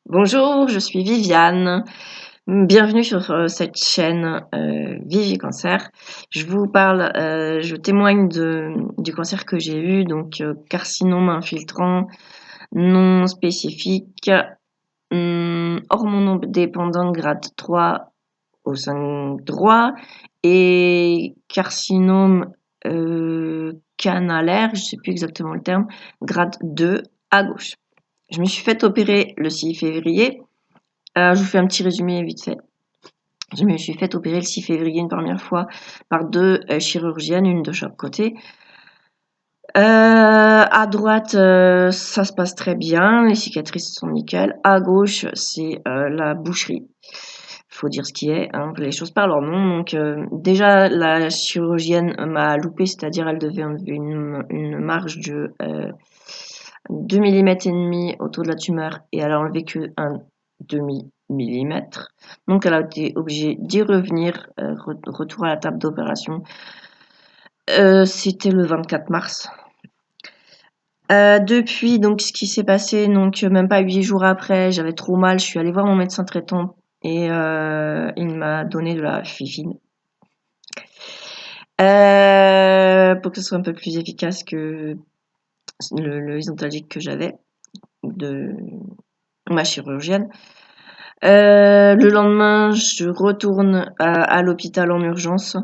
Bonjour, je suis Viviane. Bienvenue sur cette chaîne Vivi Cancer. Je témoigne du cancer que j'ai eu, donc carcinome infiltrant non spécifique, hormonodépendant grade 3 au sein droit et carcinome canalaire, je ne sais plus exactement le terme, grade 2 à gauche. Je me suis fait opérer le 6 février. Je vous fais un petit résumé vite fait. Je me suis fait opérer le 6 février une première fois par deux chirurgiennes, une de chaque côté. À droite, ça se passe très bien, les cicatrices sont nickel. À gauche, c'est la boucherie. Faut dire ce qui est, hein, les choses par leur nom. Donc déjà, la chirurgienne m'a loupé, c'est-à-dire elle devait enlever une marge de 2 mm et demi autour de la tumeur et elle a enlevé que un demi-millimètre. Donc elle a été obligée d'y revenir, retour à la table d'opération. C'était le 24 mars. Depuis, donc, ce qui s'est passé, donc, même pas 8 jours après, j'avais trop mal, je suis allée voir mon médecin traitant et il m'a donné de la fifine. Pour que ce soit un peu plus efficace que le isontalgique que j'avais de ma chirurgienne. Le lendemain, je retourne à l'hôpital en urgence,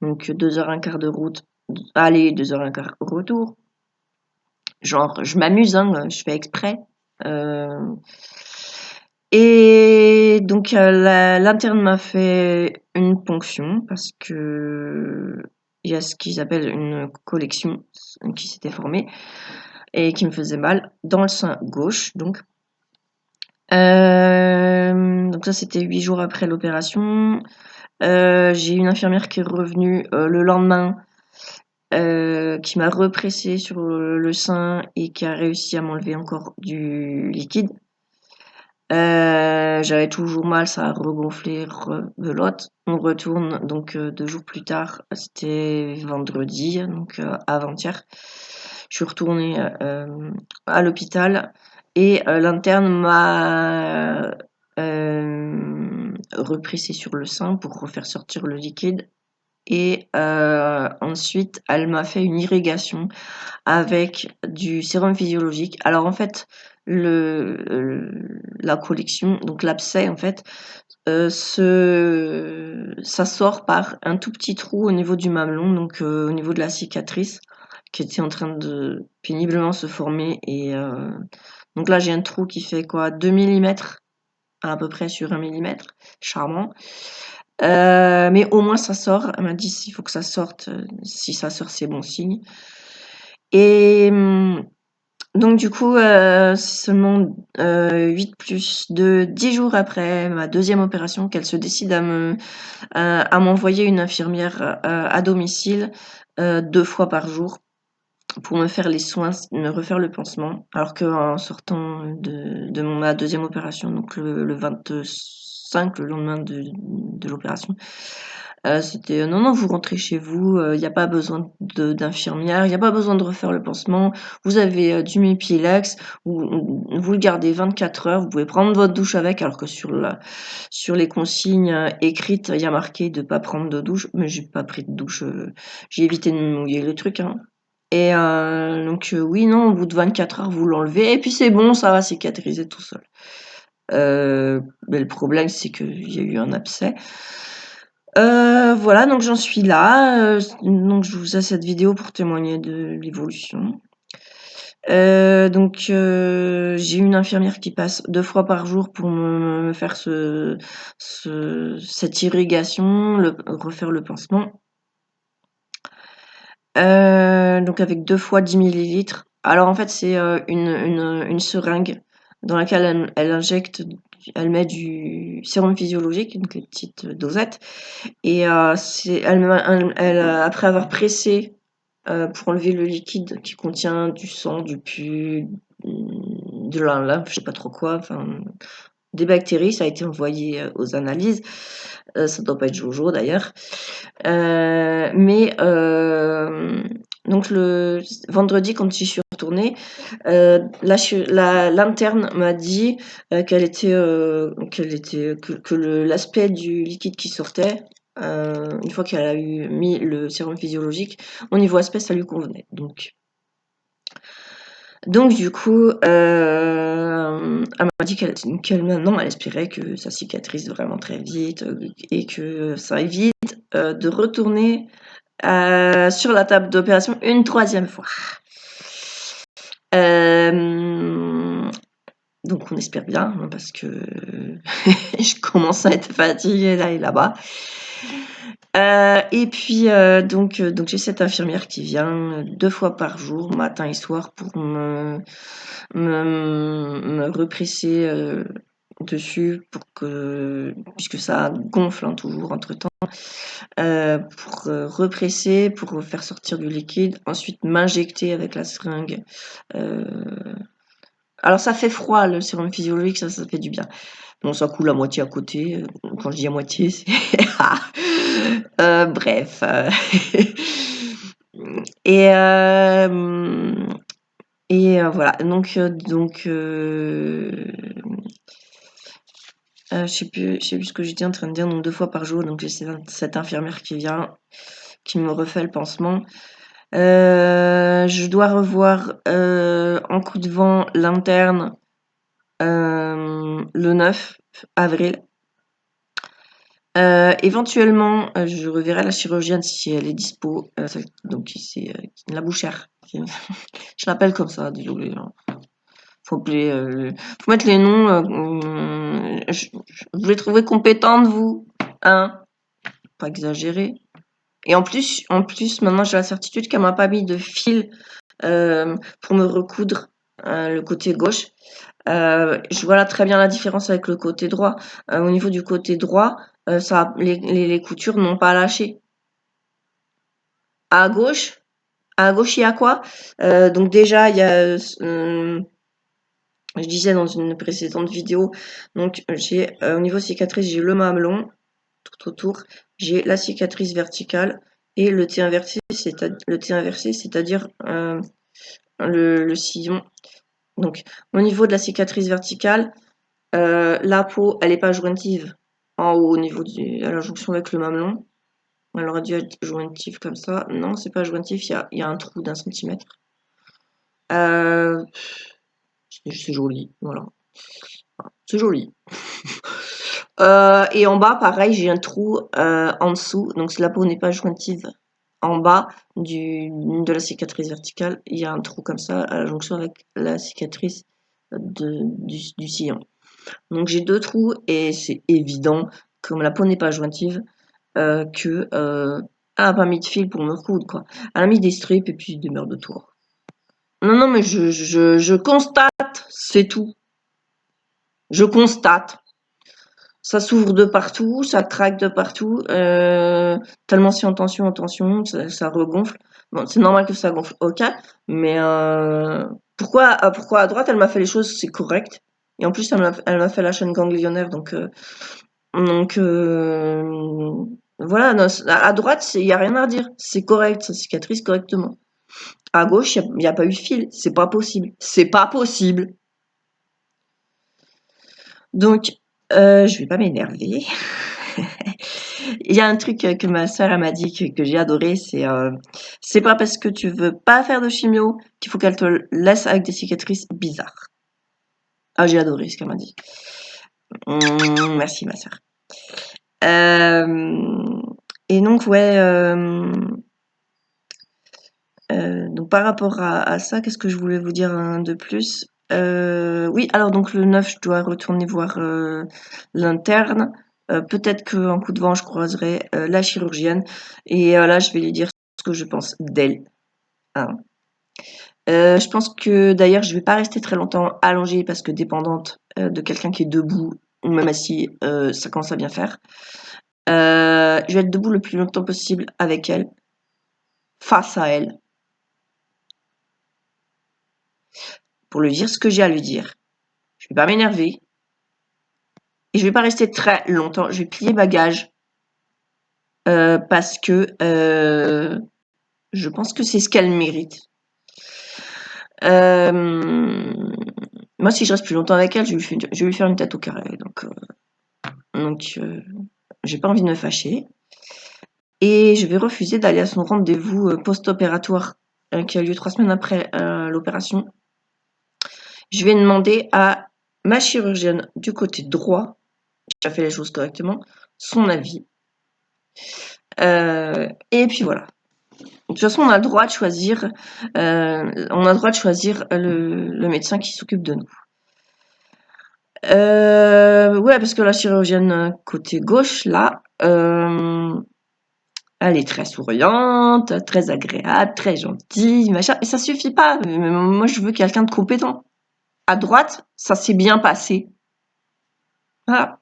donc 2h15 de route, aller 2h15 retour. Genre, je m'amuse, hein, je fais exprès. Et donc l'interne m'a fait une ponction parce que il y a ce qu'ils appellent une collection qui s'était formée et qui me faisait mal dans le sein gauche, donc. Donc ça c'était 8 jours après l'opération. J'ai une infirmière qui est revenue le lendemain, qui m'a repressé sur le sein et qui a réussi à m'enlever encore du liquide. J'avais toujours mal, ça a regonflé, rebelote. On retourne donc 2 jours plus tard, c'était vendredi, donc avant-hier. Je suis retournée à l'hôpital et l'interne m'a repressé sur le sein pour refaire sortir le liquide. Et ensuite, elle m'a fait une irrigation avec du sérum physiologique. Alors en fait, la collection, donc l'abcès en fait, ça sort par un tout petit trou au niveau du mamelon, donc au niveau de la cicatrice qui était en train de péniblement se former. Et donc là, j'ai un trou qui fait quoi, 2 mm à peu près sur 1 mm, charmant. Mais au moins ça sort. Elle m'a dit s'il faut que ça sorte, si ça sort, c'est bon signe. Et donc du coup, seulement 8 plus 2, 10 jours après ma deuxième opération, qu'elle se décide à m'envoyer une infirmière à domicile 2 fois par jour pour me faire les soins, me refaire le pansement. Alors qu'en sortant de ma deuxième opération, donc le 25, le lendemain de l'opération, c'était non, non, vous rentrez chez vous, il n'y a pas besoin d'infirmière, il n'y a pas besoin de refaire le pansement, vous avez du Mipilex, vous le gardez 24 heures, vous pouvez prendre votre douche avec, alors que sur les consignes écrites, il y a marqué de ne pas prendre de douche, mais j'ai pas pris de douche, j'ai évité de me mouiller le truc, hein. Et donc oui, non, au bout de 24 heures, vous l'enlevez et puis c'est bon, ça va cicatriser tout seul. Mais le problème, c'est qu'il y a eu un abcès. Voilà, donc j'en suis là. Donc je vous ai cette vidéo pour témoigner de l'évolution. Donc j'ai une infirmière qui passe 2 fois par jour pour me faire cette irrigation, refaire le pansement. Donc avec 2 fois 10 millilitres. Alors en fait, c'est une seringue dans laquelle elle injecte, elle met du sérum physiologique, donc les petites dosettes. Et après avoir pressé pour enlever le liquide qui contient du sang, du pus, de la lymphe, je sais pas trop quoi, enfin des bactéries, ça a été envoyé aux analyses. Ça doit pas être Jojo d'ailleurs. Mais donc le vendredi, quand j'y suis retourner. L'interne m'a dit que l'aspect du liquide qui sortait, une fois qu'elle a eu mis le sérum physiologique, au niveau aspect, ça lui convenait. Donc du coup, elle m'a dit qu'elle maintenant, elle espérait que ça cicatrise vraiment très vite et que ça évite de retourner sur la table d'opération une troisième fois. Donc on espère bien, hein, parce que je commence à être fatiguée là et là-bas. Et puis donc j'ai cette infirmière qui vient 2 fois par jour, matin et soir, pour me represser dessus puisque ça gonfle, hein, toujours entre-temps, pour represser, pour faire sortir du liquide, ensuite m'injecter avec la seringue. Alors ça fait froid, le sérum physiologique, ça fait du bien. Bon, ça coule à moitié à côté. Quand je dis à moitié, c'est bref. Et voilà. Je sais plus ce que j'étais en train de dire. Donc 2 fois par jour, donc j'ai cette infirmière qui vient, qui me refait le pansement. Je dois revoir en coup de vent l'interne le 9 avril. Éventuellement, je reverrai la chirurgienne si elle est dispo, donc c'est la bouchère. Je l'appelle comme ça, désolée, hein. Faut mettre les noms. Je l'ai trouvée compétente, vous, hein? Pas exagérer. Et en plus, maintenant j'ai la certitude qu'elle m'a pas mis de fil pour me recoudre le côté gauche. Je vois là très bien la différence avec le côté droit. Au niveau du côté droit, les coutures n'ont pas lâché. À gauche, il y a quoi? Donc déjà, il y a, je disais dans une précédente vidéo, donc j'ai au niveau cicatrice, j'ai le mamelon tout autour, j'ai la cicatrice verticale et le T inversé, c'est-à-dire le sillon. Donc au niveau de la cicatrice verticale, la peau, elle n'est pas jointive en haut au niveau à la jonction avec le mamelon. Elle aurait dû être jointive comme ça. Non, c'est pas jointif, il y a un trou d'1 centimètre. C'est joli, voilà. C'est joli. Et en bas, pareil, j'ai un trou en dessous, donc la peau n'est pas jointive. En bas de la cicatrice verticale, il y a un trou comme ça à la jonction avec la cicatrice du sillon. Donc j'ai 2 trous et c'est évident, comme la peau n'est pas jointive, que elle a pas mis de fil pour me recoudre, quoi. Elle a mis des strips et puis des merdes autour. Non, non, mais je constate, c'est tout. Je constate. Ça s'ouvre de partout, ça craque de partout, tellement c'est en tension, ça regonfle. Bon, c'est normal que ça gonfle, ok, mais pourquoi à droite elle m'a fait les choses, c'est correct. Et en plus elle m'a fait la chaîne ganglionnaire, donc voilà, non, à droite il y a rien à dire, c'est correct, ça cicatrise correctement. À gauche il y a pas eu de fil, c'est pas possible, c'est pas possible. Donc je vais pas m'énerver. Il y a un truc que ma sœur m'a dit que j'ai adoré, c'est pas parce que tu veux pas faire de chimio qu'il faut qu'elle te laisse avec des cicatrices bizarres. Ah, j'ai adoré ce qu'elle m'a dit. Merci ma sœur. Et donc ouais, donc par rapport à ça, qu'est-ce que je voulais vous dire de plus? Oui, alors donc le 9, je dois retourner voir l'interne. Peut-être qu'en coup de vent, je croiserai la chirurgienne. Et là, je vais lui dire ce que je pense d'elle, hein. Je pense que d'ailleurs, je vais pas rester très longtemps allongée parce que dépendante de quelqu'un qui est debout ou même assis, ça commence à bien faire. Je vais être debout le plus longtemps possible avec elle, face à elle, pour lui dire ce que j'ai à lui dire. Je vais pas m'énerver et je vais pas rester très longtemps. Je vais plier bagage parce que je pense que c'est ce qu'elle mérite. Moi, si je reste plus longtemps avec elle, je vais lui faire une tête au carré. Donc, j'ai pas envie de me fâcher. Et je vais refuser d'aller à son rendez-vous post-opératoire qui a lieu 3 semaines après l'opération. Je vais demander à ma chirurgienne du côté droit, qui a fait les choses correctement, son avis. Et puis voilà. De toute façon, on a le droit de choisir, le médecin qui s'occupe de nous. Ouais, parce que la chirurgienne côté gauche, là, elle est très souriante, très agréable, très gentille, machin. Et ça suffit pas. Moi, je veux quelqu'un de compétent. À droite, ça s'est bien passé. Voilà.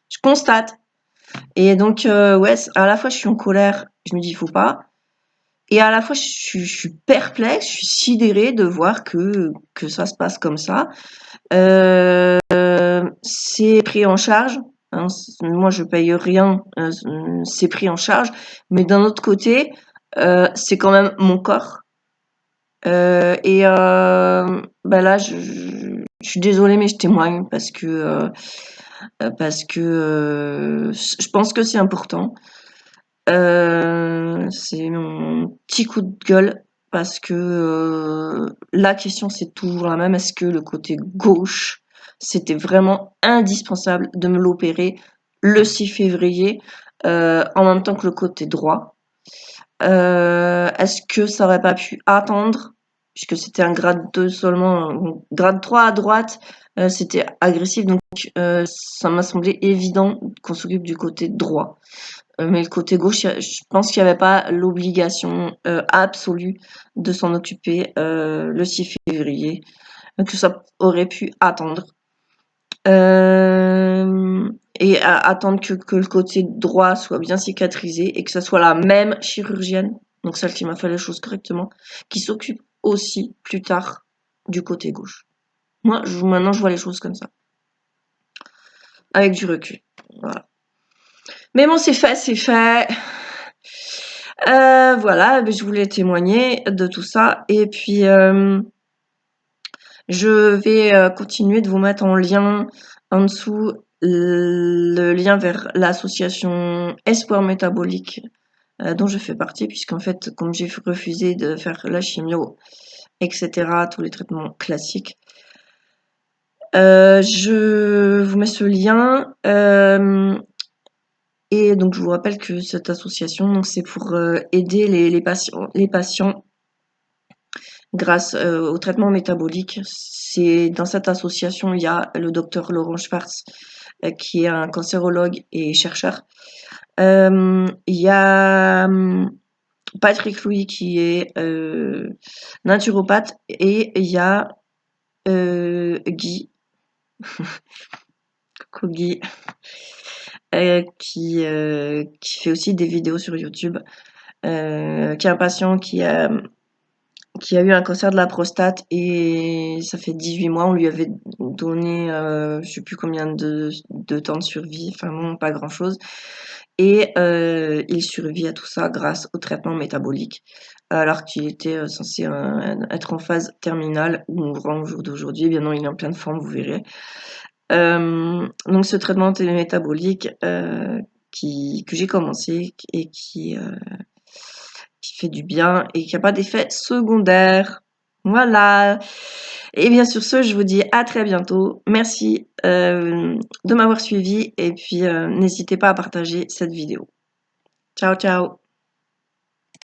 Je constate. Et donc, ouais, à la fois, je suis en colère. Je me dis, il faut pas. Et à la fois, je suis perplexe, je suis sidérée de voir que ça se passe comme ça. C'est pris en charge. Hein, moi, je paye rien, c'est pris en charge. Mais d'un autre côté, c'est quand même mon corps. Ben là, je suis désolée, mais je témoigne parce que je pense que c'est important. C'est mon petit coup de gueule parce que la question c'est toujours la même. Est-ce que le côté gauche, c'était vraiment indispensable de me l'opérer le 6 février en même temps que le côté droit? Est-ce que ça aurait pas pu attendre puisque c'était un grade 2 seulement, grade 3 à droite, c'était agressif donc ça m'a semblé évident qu'on s'occupe du côté droit. Mais le côté gauche, je pense qu'il n'y avait pas l'obligation absolue de s'en occuper le 6 février, que ça aurait pu attendre. Et attendre que le côté droit soit bien cicatrisé et que ça soit la même chirurgienne, donc celle qui m'a fait les choses correctement, qui s'occupe aussi plus tard du côté gauche. Moi, maintenant, je vois les choses comme ça, avec du recul. Voilà. Mais bon, c'est fait, c'est fait. Voilà, je voulais témoigner de tout ça. Et puis, je vais continuer de vous mettre en lien en dessous le lien vers l'association Espoir Métabolique dont je fais partie, puisqu'en fait, comme j'ai refusé de faire la chimio, etc., tous les traitements classiques, je vous mets ce lien. Et donc, je vous rappelle que cette association, donc, c'est pour aider les patients grâce au traitement métabolique. C'est dans cette association, il y a le docteur Laurent Schwartz, qui est un cancérologue et chercheur. Il y a Patrick Louis qui est naturopathe et il y a Guy, coucou Guy, qui fait aussi des vidéos sur YouTube, qui est un patient qui a eu un cancer de la prostate et ça fait 18 mois, on lui avait donné, je sais plus combien de temps de survie, enfin bon, pas grand chose. Et il survit à tout ça grâce au traitement métabolique, alors qu'il était censé être en phase terminale ou mourant au jour d'aujourd'hui. Eh bien non, il est en pleine forme, vous verrez. Donc ce traitement métabolique que j'ai commencé et qui fait du bien et qui n'a pas d'effet secondaire. Voilà. Et bien sur ce, je vous dis à très bientôt. Merci de m'avoir suivi et puis n'hésitez pas à partager cette vidéo. Ciao, ciao.